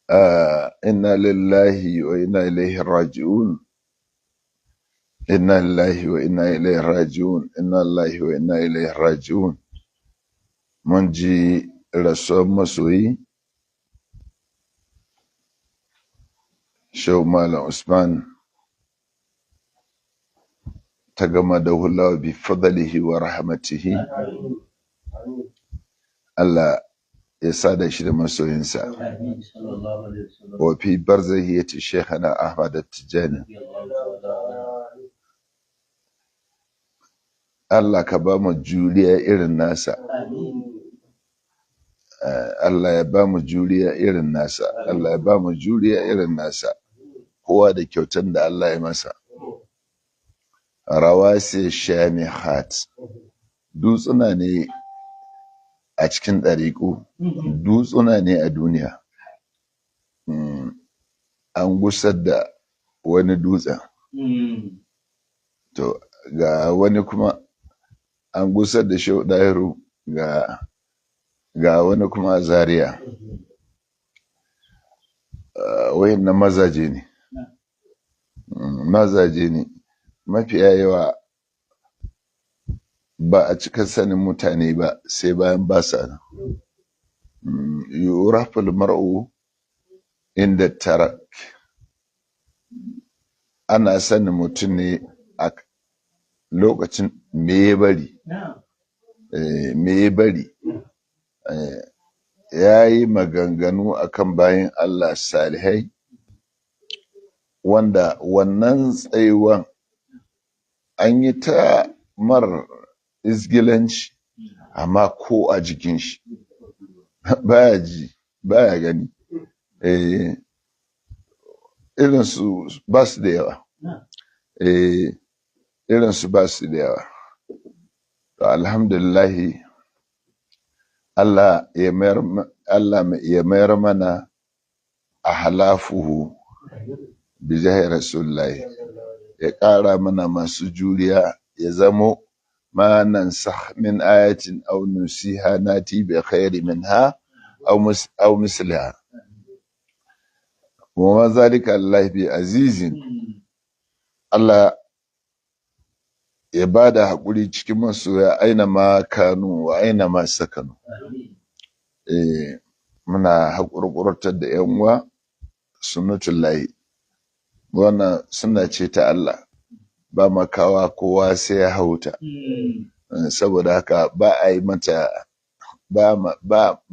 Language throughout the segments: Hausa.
إنا لله وإنا إليه راجعون. إنا لله وإنا إليه راجعون. إنا لله وإنا إليه راجعون. mun ji rasuwar masoyi Shehu Malam Usman ta gama da hulawa bi fadlihi wa rahmatihi. Allah ya sada shi da masoyinsa wa fi barzahiyati Sheikhana Ahmad Tijani. Allah ka ba mu juriya irin nasa. Allah ya ba mu juriya irin nasa. Allah ya ba mu juriya irin nasa. Kowa da kyautan da Allah ya masa. Rawasi shamihat, dutsuna ne a cikin ɗariƙu, dutsuna ne a duniya. An gusar da wani dutsen, to ga wani kuma an gusar da Shehu Dahiru, ga wani kuma Zaria. Wayannan mazaje ne, mazaje ne. Mafiya yawa ba a cika sanin mutane ba sai bayan ba sa nan. Yuraful mar'u inda tarak, ana sanin mutum ne a lokacin me ya bari. Me ya bari, ya yi maganganu akan bayan Allah salihai, wanda wannan tsayuwan an yi ta mar izgilanci, amma ko a jikin shi baya ji baya gani. Irinsu ba su da yawa. Irinsu ba su da yawa. Alhamdulillahi, Allah ya mayar mana a halafuhu bi jahi Rasulullahi, ya ƙara mana masu juriya, ya zamo ma nansakh min ayatin aw nusiha nati bi khairi minha aw misliha wa ma zalika Allah bi azizin. Allah ya bada haƙuri cikin masoya aina ma kanu wa aina ma sakanu. Muna haƙurƙurtar da ƴan uwa, sunnatullahi, wannan sunna ce ta Allah, ba makawa kowa sai ya hauta. Saboda haka ba a yi mata, ba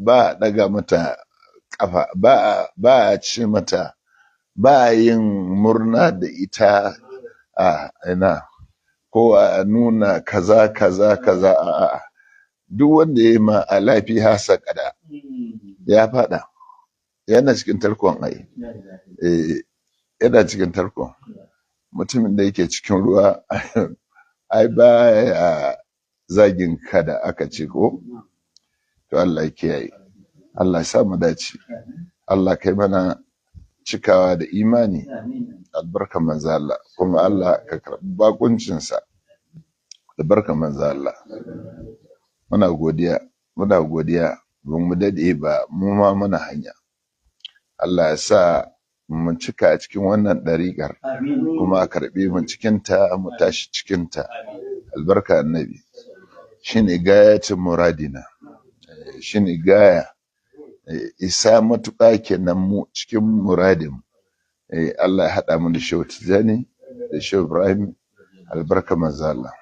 a daga mata kafa, ba a ce mata, ba a yin murna da ita a ina, ko a nuna kaza kaza kaza a duk wanda ya yi ma a lafi hasa kada ya fada, yana cikin tarkon ai. Yana cikin tarkon. Mutumin da yake cikin ruwa ai baya zagin kada, aka ce ko. To Allah ya kiyaye, Allah ya sa mu dace, Allah kai mana cikawa da imani albarkan manzo Allah, kuma Allah ka karbi bakuncin sa albarkan manzo Allah. Muna godiya ba mu dade ba, mu ma muna hanya. Allah ya sa mu cika a cikin wannan ɗariƙar, kuma a karɓe mu cikinta, mu tashi cikinta albarka annabi. Shine gayatin muradina, shine gaya, isa matuƙa kenan mu cikin muradin. Allah ya haɗa mu da Shehu Tijani da Shehu Ibrahim albarka manzo Allah.